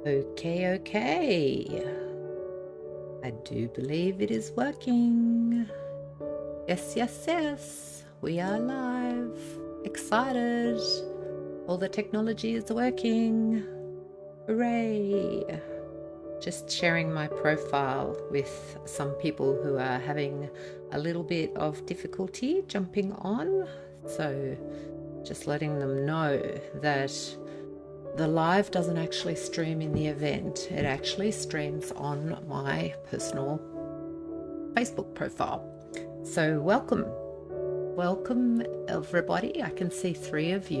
Okay. I do believe it is working. Yes. We are live. Excited. All the technology is working. Hooray. Just sharing my profile with some people who are having a little bit of difficulty jumping on. So just letting them know that the live doesn't actually stream in the event. It actually streams on my personal Facebook profile. So welcome everybody. I can see 5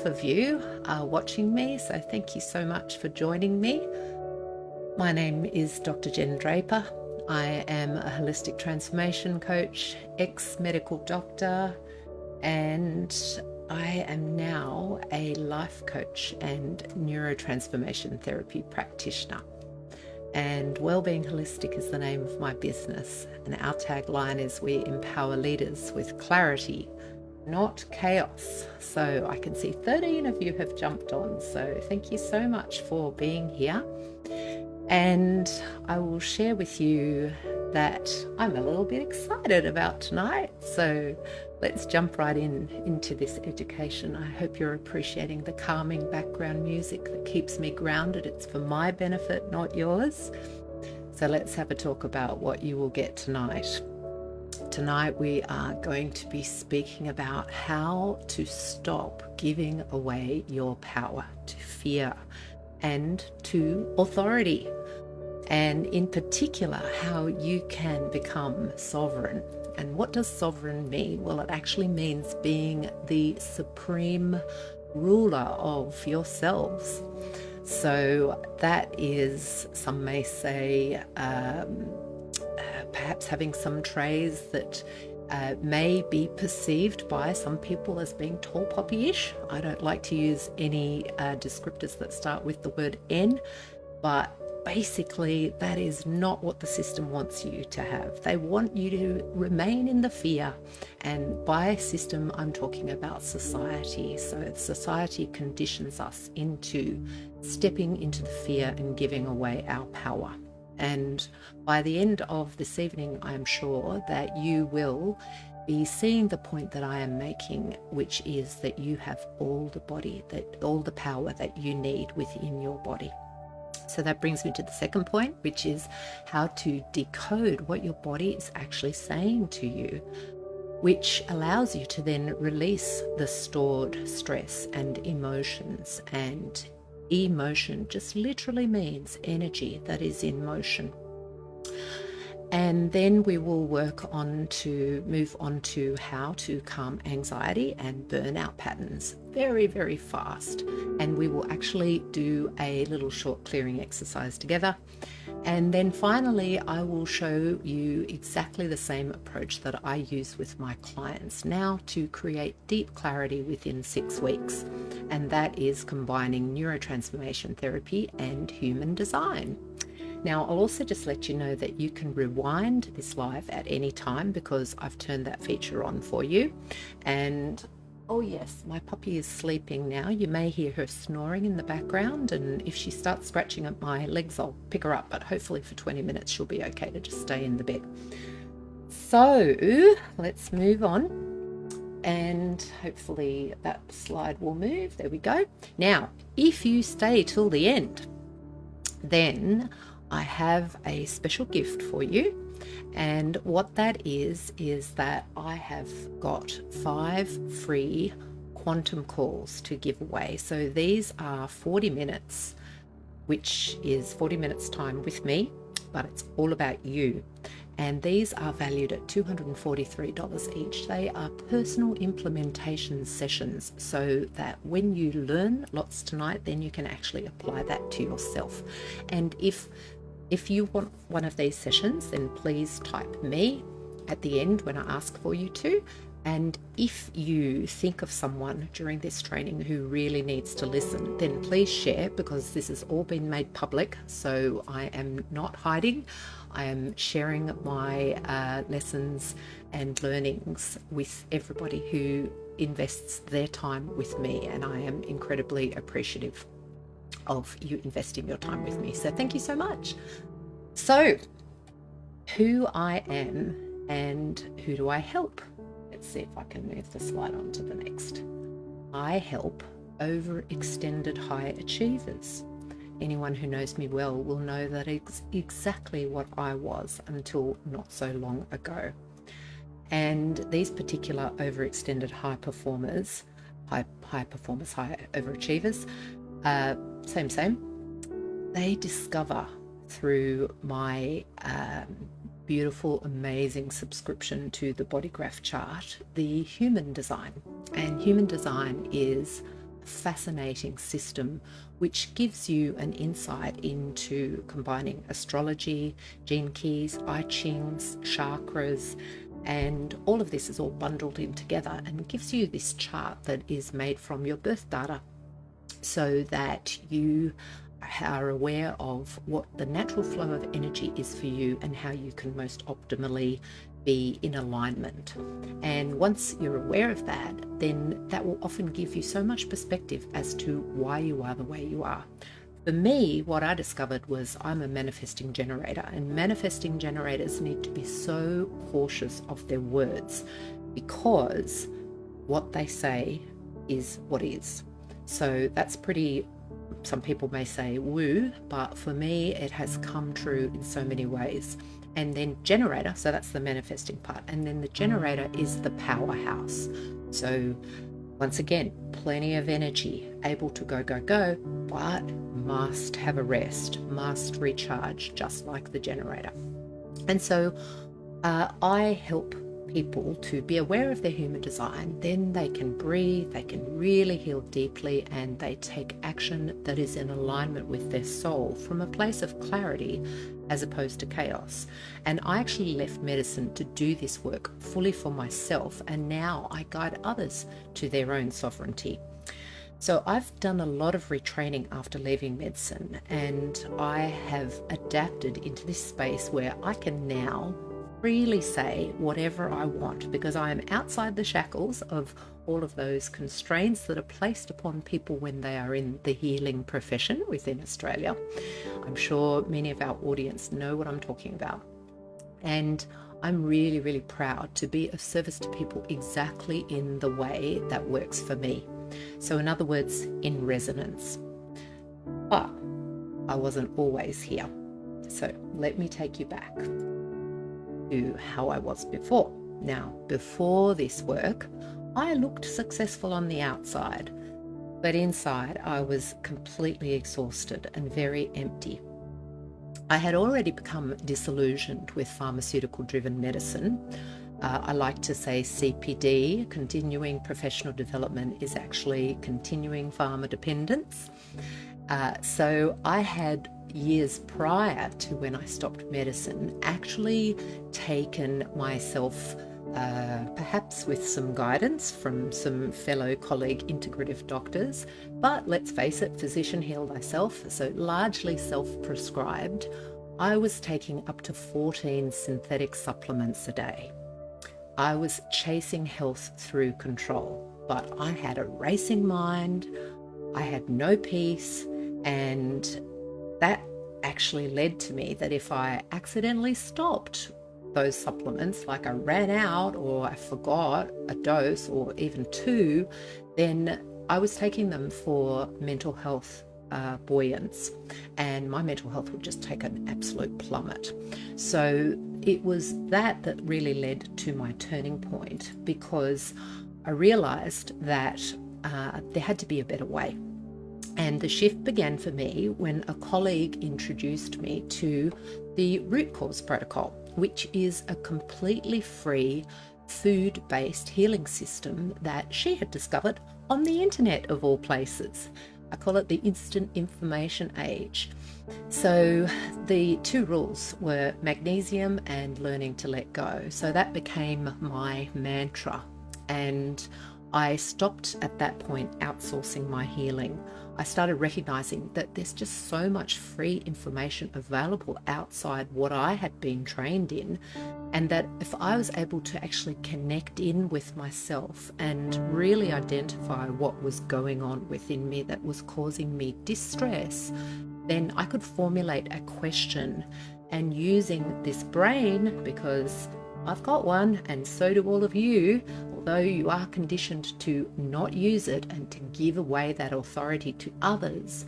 of you are watching me, so thank you so much for joining me. My name is Dr. Jen Draper. I am a holistic transformation coach, ex-medical doctor, and I am now a life coach and neurotransformation therapy practitioner. And Wellbeing Holistic is the name of my business. And our tagline is we empower leaders with clarity, not chaos. So I can see 13 of you have jumped on. So thank you so much for being here. And I will share with you that I'm a little bit excited about tonight. So let's jump right into this education. I hope you're appreciating the calming background music that keeps me grounded. It's for my benefit, not yours. So let's have a talk about what you will get tonight. Tonight we are going to be speaking about how to stop giving away your power to fear and to authority. And in particular, how you can become sovereign. And what does sovereign mean? Well, it actually means being the supreme ruler of yourselves. So that is, some may say, perhaps having some traits that may be perceived by some people as being tall poppy-ish. I don't like to use any descriptors that start with the word N, but basically, that is not what the system wants you to have. They want you to remain in the fear. And by system, I'm talking about society. So society conditions us into stepping into the fear and giving away our power. And by the end of this evening, I'm sure that you will be seeing the point that I am making, which is that you have all the power that you need within your body. So that brings me to the second point, which is how to decode what your body is actually saying to you, which allows you to then release the stored stress and emotions. And emotion just literally means energy that is in motion. And then we will move on to how to calm anxiety and burnout patterns very, very fast. And we will actually do a little short clearing exercise together. And then finally, I will show you exactly the same approach that I use with my clients now to create deep clarity within 6 weeks. And that is combining neurotransformation therapy and human design. Now, I'll also just let you know that you can rewind this live at any time because I've turned that feature on for you. And oh yes, my puppy is sleeping now. You may hear her snoring in the background, and if she starts scratching at my legs, I'll pick her up, but hopefully for 20 minutes she'll be okay to just stay in the bed. So let's move on, and hopefully that slide will move. There we go. Now, if you stay till the end, then I have a special gift for you. And what that is that I have got 5 free quantum calls to give away. So these are 40 minutes, which is 40 minutes time with me, but it's all about you. And these are valued at $243 each. They are personal implementation sessions so that when you learn lots tonight, then you can actually apply that to yourself. And if you want one of these sessions, then please type me at the end when I ask for you to. And if you think of someone during this training who really needs to listen, then please share, because this has all been made public. So I am not hiding. I am sharing my lessons and learnings with everybody who invests their time with me, and I am incredibly appreciative. of you investing your time with me. So thank you so much. So who I am and who do I help? Let's see if I can move the slide on to the next. I help overextended high achievers. Anyone who knows me well will know that it's exactly what I was until not so long ago. And these particular overextended high performers, high overachievers, same, they discover through my beautiful, amazing subscription to the body graph chart, the human design. And human design is a fascinating system which gives you an insight into combining astrology, gene keys, I Chings, chakras, and all of this is all bundled in together and gives you this chart that is made from your birth data, so that you are aware of what the natural flow of energy is for you and how you can most optimally be in alignment. And once you're aware of that, then that will often give you so much perspective as to why you are the way you are. For me, what I discovered was I'm a manifesting generator, and manifesting generators need to be so cautious of their words, because what they say is what is. So that's pretty, some people may say woo, but for me it has come true in so many ways. And then generator, so that's the manifesting part, and then the generator is the powerhouse. So once again, plenty of energy, able to go, but must have a rest, must recharge, just like the generator. And so I help people to be aware of their human design. Then they can breathe, they can really heal deeply, and they take action that is in alignment with their soul from a place of clarity as opposed to chaos. And I actually left medicine to do this work fully for myself, and now I guide others to their own sovereignty. So I've done a lot of retraining after leaving medicine, and I have adapted into this space where I can now freely say whatever I want, because I am outside the shackles of all of those constraints that are placed upon people when they are in the healing profession within Australia. I'm sure many of our audience know what I'm talking about. And I'm really, really proud to be of service to people exactly in the way that works for me. So in other words, in resonance. But I wasn't always here. So let me take you back to how I was before. Now, before this work, I looked successful on the outside, but inside I was completely exhausted and very empty. I had already become disillusioned with pharmaceutical-driven medicine. I like to say CPD, continuing professional development, is actually continuing pharma dependence. So I had, years prior to when I stopped medicine, actually taken myself, perhaps with some guidance from some fellow colleague integrative doctors, but let's face it, physician heal thyself, so largely self-prescribed. I was taking up to 14 synthetic supplements a day. I was chasing health through control, but I had a racing mind, I had no peace, and that actually led to me that if I accidentally stopped those supplements, like I ran out or I forgot a dose or even two, then I was taking them for mental health buoyance, and my mental health would just take an absolute plummet. So it was that really led to my turning point, because I realized that there had to be a better way. And the shift began for me when a colleague introduced me to the root cause protocol, which is a completely free food-based healing system that she had discovered on the internet of all places. I call it the instant information age. So the two rules were magnesium and learning to let go. So that became my mantra. And I stopped at that point outsourcing my healing. I started recognizing that there's just so much free information available outside what I had been trained in, and that if I was able to actually connect in with myself and really identify what was going on within me that was causing me distress, then I could formulate a question. And using this brain, because I've got one and so do all of you, although you are conditioned to not use it and to give away that authority to others,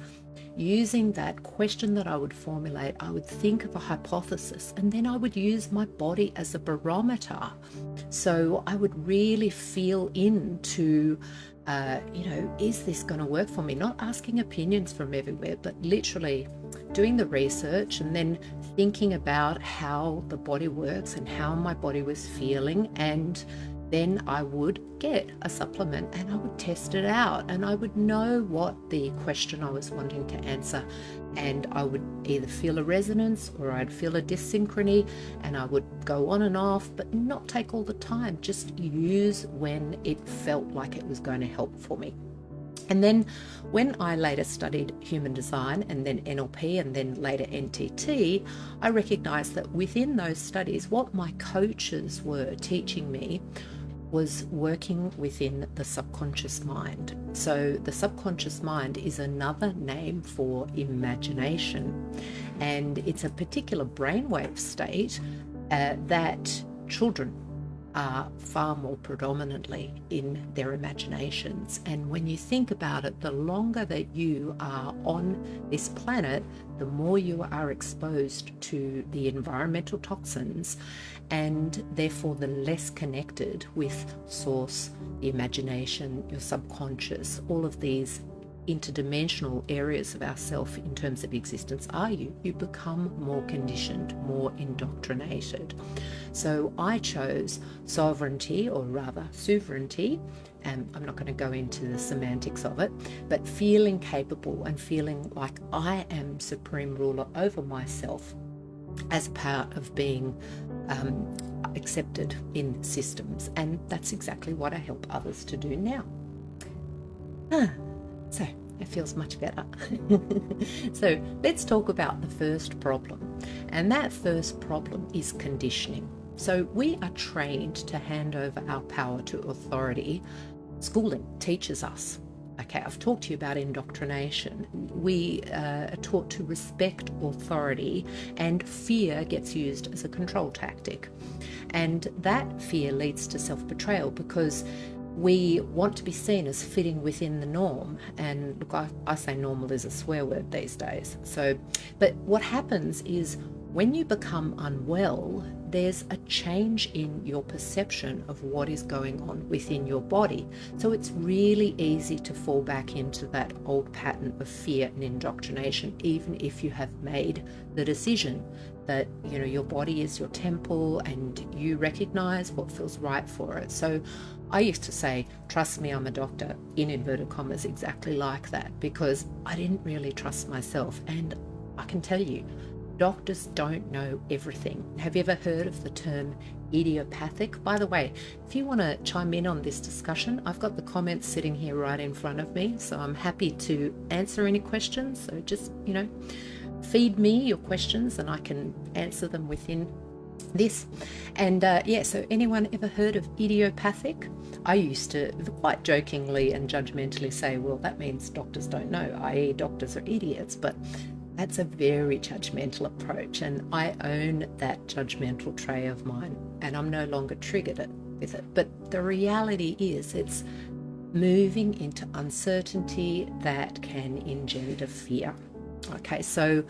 using that question that I would formulate, I would think of a hypothesis, and then I would use my body as a barometer. So I would really feel into, is this going to work for me? Not asking opinions from everywhere, but literally doing the research and then thinking about how the body works and how my body was feeling. And then I would get a supplement and I would test it out, and I would know what the question I was wanting to answer, and I would either feel a resonance or I'd feel a dysynchrony, and I would go on and off, but not take all the time, just use when it felt like it was going to help for me. And then when I later studied human design and then NLP and then later NTT, I recognized that within those studies, what my coaches were teaching me was working within the subconscious mind. So the subconscious mind is another name for imagination, and it's a particular brainwave state that children are far more predominantly in their imaginations. And when you think about it, the longer that you are on this planet, the more you are exposed to the environmental toxins, and therefore the less connected with source, the imagination, your subconscious, all of these interdimensional areas of ourself in terms of existence are you become more conditioned, more indoctrinated. So I chose sovereignty, or rather sovereignty, and I'm not going to go into the semantics of it, but feeling capable and feeling like I am supreme ruler over myself as part of being accepted in systems. And that's exactly what I help others to do now. So it feels much better. So let's talk about the first problem. And that first problem is conditioning. So we are trained to hand over our power to authority. Schooling teaches us. Okay, I've talked to you about indoctrination. We are taught to respect authority, and fear gets used as a control tactic. And that fear leads to self-betrayal, because we want to be seen as fitting within the norm. And look, I say normal is a swear word these days. So, but what happens is when you become unwell, there's a change in your perception of what is going on within your body. So it's really easy to fall back into that old pattern of fear and indoctrination, even if you have made the decision that, you know, your body is your temple and you recognize what feels right for it. So I used to say, trust me, I'm a doctor, in inverted commas, exactly like that, because I didn't really trust myself. And I can tell you, doctors don't know everything. Have you ever heard of the term idiopathic? By the way, if you want to chime in on this discussion, I've got the comments sitting here right in front of me, so I'm happy to answer any questions. So just, feed me your questions and I can answer them within this. And so anyone ever heard of idiopathic? I used to quite jokingly and judgmentally say, well, that means doctors don't know, i.e. doctors are idiots, but that's a very judgmental approach, and I own that judgmental tray of mine, and I'm no longer triggered with it. But the reality is it's moving into uncertainty that can engender fear. Okay, so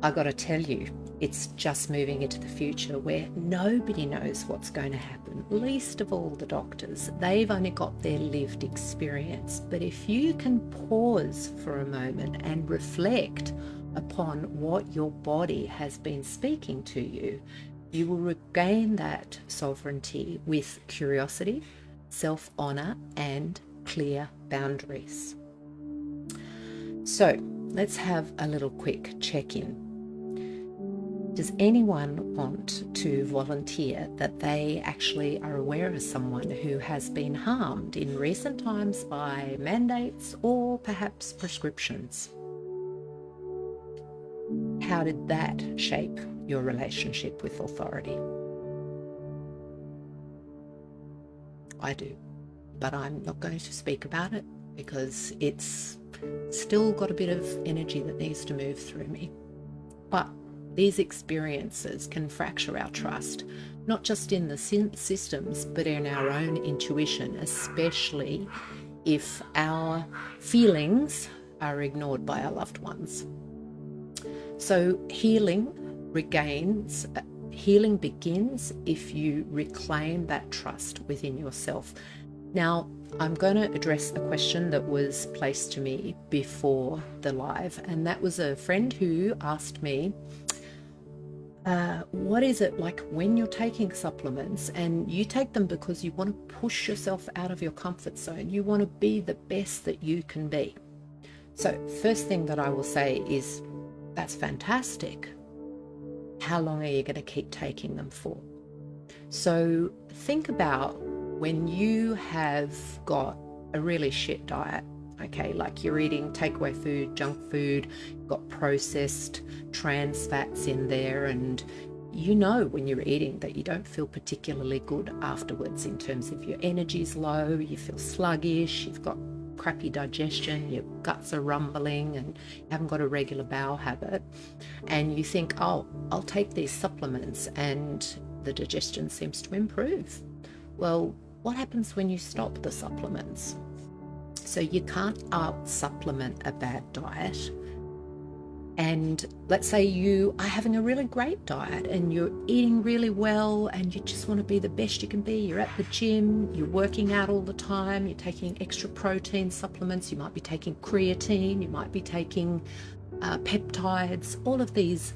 I got to tell you, it's just moving into the future where nobody knows what's going to happen, least of all the doctors. They've only got their lived experience. But if you can pause for a moment and reflect upon what your body has been speaking to you, you will regain that sovereignty with curiosity, self-honor, and clear boundaries. So let's have a little quick check-in. Does anyone want to volunteer that they actually are aware of someone who has been harmed in recent times by mandates or perhaps prescriptions? How did that shape your relationship with authority? I do, but I'm not going to speak about it because it's still got a bit of energy that needs to move through me. But these experiences can fracture our trust, not just in the systems, but in our own intuition, especially if our feelings are ignored by our loved ones. So healing begins if you reclaim that trust within yourself. Now, I'm going to address a question that was placed to me before the live, and that was a friend who asked me, what is it like when you're taking supplements and you take them because you want to push yourself out of your comfort zone, you want to be the best that you can be? So first thing that I will say is, that's fantastic. How long are you going to keep taking them for? So think about when you have got a really shit diet, okay, like you're eating takeaway food, junk food, got processed trans fats in there, and you know when you're eating that you don't feel particularly good afterwards in terms of your energy's low, you feel sluggish, you've got crappy digestion, your guts are rumbling, and you haven't got a regular bowel habit, and you think, oh, I'll take these supplements and the digestion seems to improve. Well, what happens when you stop the supplements? So you can't out-supplement a bad diet. And let's say you are having a really great diet and you're eating really well and you just want to be the best you can be. You're at the gym, you're working out all the time, you're taking extra protein supplements, you might be taking creatine, you might be taking peptides, all of these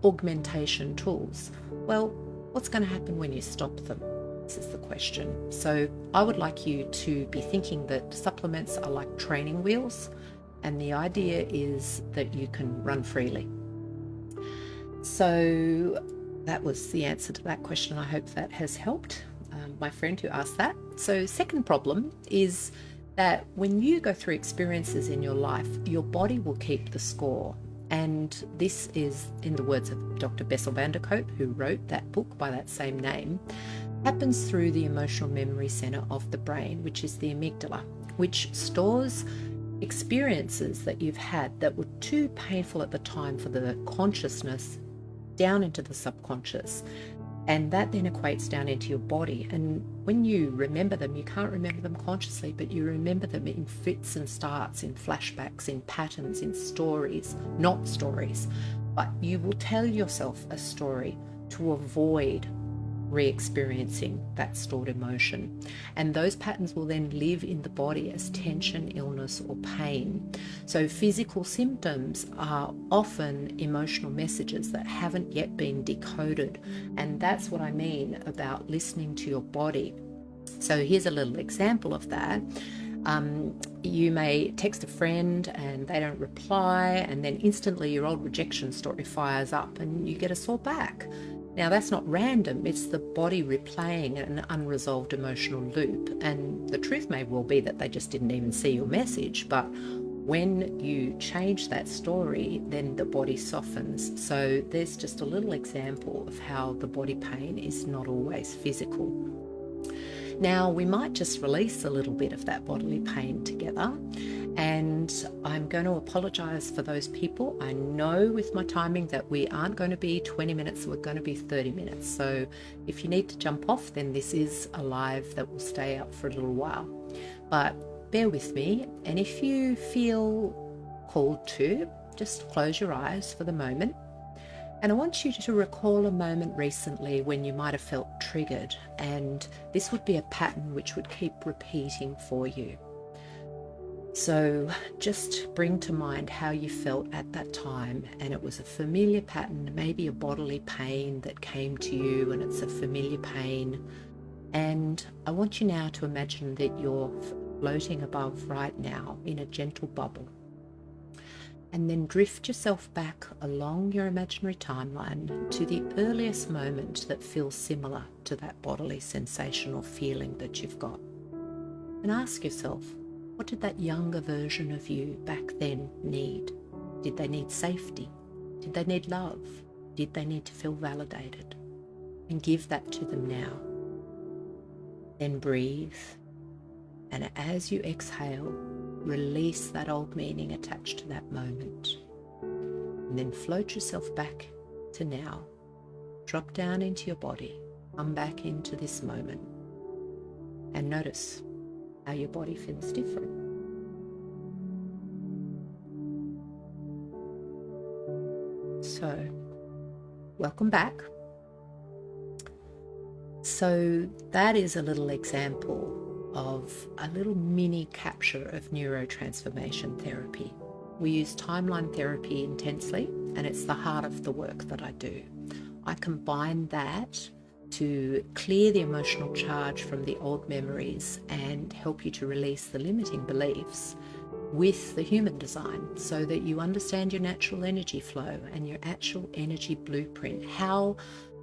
augmentation tools. Well, what's going to happen when you stop them? This is the question. So I would like you to be thinking that supplements are like training wheels, and the idea is that you can run freely. So that was the answer to that question. I hope that has helped my friend who asked that. So second problem is that when you go through experiences in your life, your body will keep the score. And this is, in the words of Dr. Bessel van der Kolk, who wrote that book by that same name, happens through the emotional memory center of the brain, which is the amygdala, which stores experiences that you've had that were too painful at the time for the consciousness down into the subconscious. And that then equates down into your body. And when you remember them, you can't remember them consciously, but you remember them in fits and starts, in flashbacks, in patterns, in stories, not stories. But you will tell yourself a story to avoid re-experiencing that stored emotion. And those patterns will then live in the body as tension, illness, or pain. So physical symptoms are often emotional messages that haven't yet been decoded. And that's what I mean about listening to your body. So here's a little example of that. You may text a friend and they don't reply, and then instantly your old rejection story fires up and you get a sore back. Now, that's not random, it's the body replaying an unresolved emotional loop. And the truth may well be that they just didn't even see your message, but when you change that story, then the body softens. So there's just a little example of how the body pain is not always physical. Now, we might just release a little bit of that bodily pain together. And I'm going to apologize for those people. I know with my timing that we aren't going to be 20 minutes, we're going to be 30 minutes. So if you need to jump off, then this is a live that will stay up for a little while. But bear with me. And if you feel called to, just close your eyes for the moment. And I want you to recall a moment recently when you might have felt triggered, and this would be a pattern which would keep repeating for you. So just bring to mind how you felt at that time, and it was a familiar pattern, maybe a bodily pain that came to you, and it's a familiar pain. And I want you now to imagine that you're floating above right now in a gentle bubble. And then drift yourself back along your imaginary timeline to the earliest moment that feels similar to that bodily sensation or feeling that you've got. And ask yourself, what did that younger version of you back then need? Did they need safety? Did they need love? Did they need to feel validated? And give that to them now. Then breathe. And as you exhale, release that old meaning attached to that moment. And then float yourself back to now. Drop down into your body. Come back into this moment. And notice how your body feels different. So, welcome back. So that is a little example of a little mini capture of neurotransformation therapy. We use timeline therapy intensely, and it's the heart of the work that I do. I combine that to clear the emotional charge from the old memories and help you to release the limiting beliefs with the human design so that you understand your natural energy flow and your actual energy blueprint, how,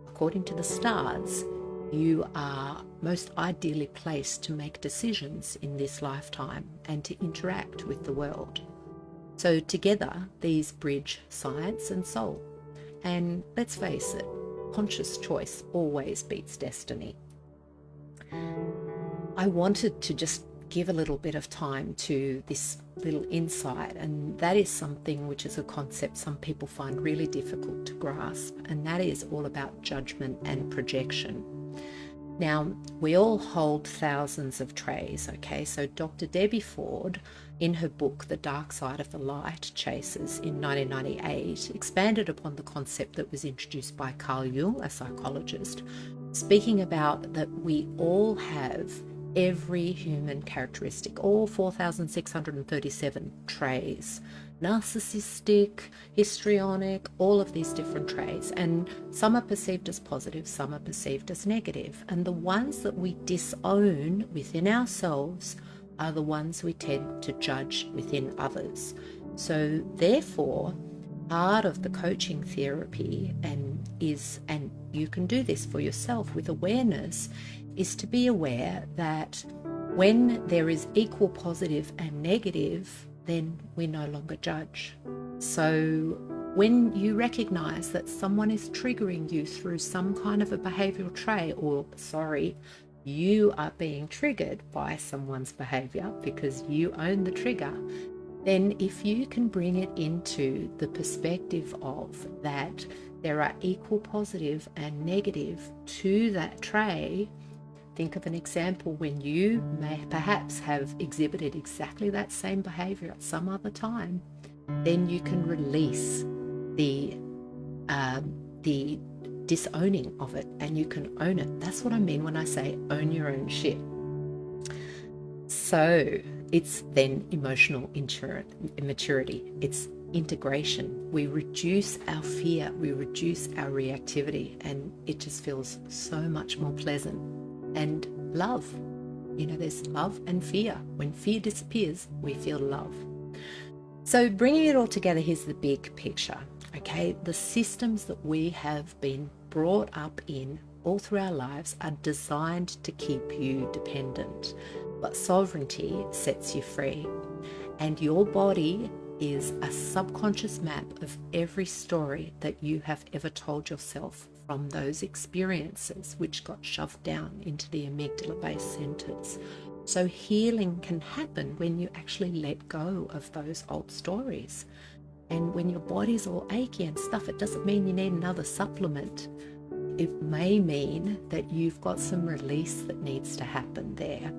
according to the stars, you are most ideally placed to make decisions in this lifetime and to interact with the world. So together, these bridge science and soul. And let's face it, conscious choice always beats destiny. I wanted to just give a little bit of time to this little insight, and that is something which is a concept some people find really difficult to grasp, and that is all about judgment and projection. Now, we all hold thousands of trays, okay? So Dr. Debbie Ford, in her book, The Dark Side of the Light Chasers in 1998, expanded upon the concept that was introduced by Carl Jung, a psychologist, speaking about that we all have every human characteristic, all 4,637 trays, narcissistic, histrionic, all of these different traits, and some are perceived as positive, some are perceived as negative, and the ones that we disown within ourselves are the ones we tend to judge within others. So therefore, part of the coaching therapy and you can do this for yourself with awareness, is to be aware that when there is equal positive and negative, then we no longer judge. So when you recognize that someone is triggering you through some kind of a behavioral trait, you are being triggered by someone's behavior because you own the trigger, then if you can bring it into the perspective of that there are equal positive and negative to that trait. Think of an example when you may perhaps have exhibited exactly that same behavior at some other time, then you can release the disowning of it and you can own it. That's what I mean when I say own your own shit. So it's then emotional immaturity. It's integration. We reduce our fear, we reduce our reactivity, and it just feels so much more pleasant. And love, there's love and fear. When fear disappears, we feel love. So bringing it all together, here's the big picture, okay? The systems that we have been brought up in all through our lives are designed to keep you dependent, but sovereignty sets you free. And your body is a subconscious map of every story that you have ever told yourself from those experiences which got shoved down into the amygdala-based centers. So healing can happen when you actually let go of those old stories. And when your body's all achy and stuff, it doesn't mean you need another supplement. It may mean that you've got some release that needs to happen there.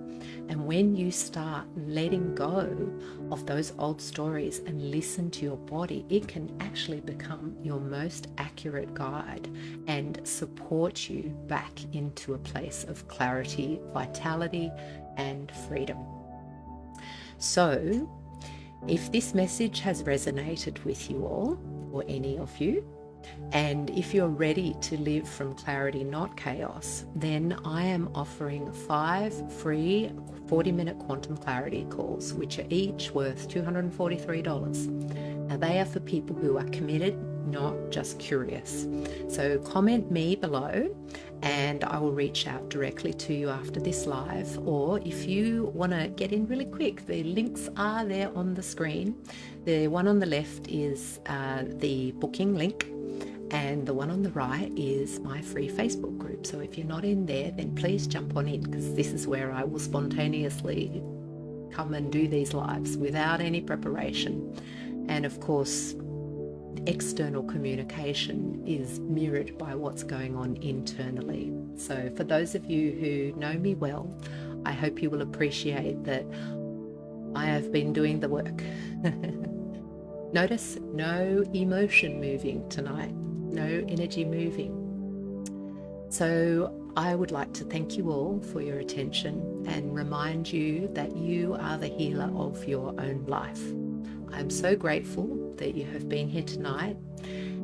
And when you start letting go of those old stories and listen to your body, it can actually become your most accurate guide and support you back into a place of clarity, vitality, and freedom. So, if this message has resonated with you all, or any of you, and if you're ready to live from clarity, not chaos, then I am offering 5 free 40-minute quantum clarity calls, which are each worth $243. Now, they are for people who are committed, not just curious. So comment me below and I will reach out directly to you after this live. Or if you want to get in really quick, the links are there on the screen. The one on the left is the booking link, and the one on the right is my free Facebook group. So if you're not in there, then please jump on in, because this is where I will spontaneously come and do these lives without any preparation. And of course, external communication is mirrored by what's going on internally. So for those of you who know me well, I hope you will appreciate that I have been doing the work. Notice no emotion moving tonight, no energy moving. So I would like to thank you all for your attention and remind you that you are the healer of your own life. I'm so grateful that you have been here tonight,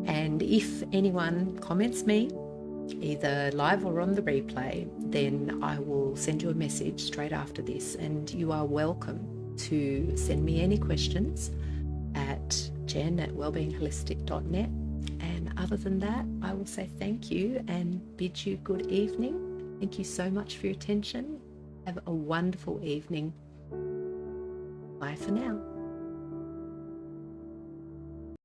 and if anyone comments me, either live or on the replay, then I will send you a message straight after this, and you are welcome to send me any questions at jen@wellbeingholistic.net. And other than that, I will say thank you and bid you good evening. Thank you so much for your attention. Have a wonderful evening. Bye for now.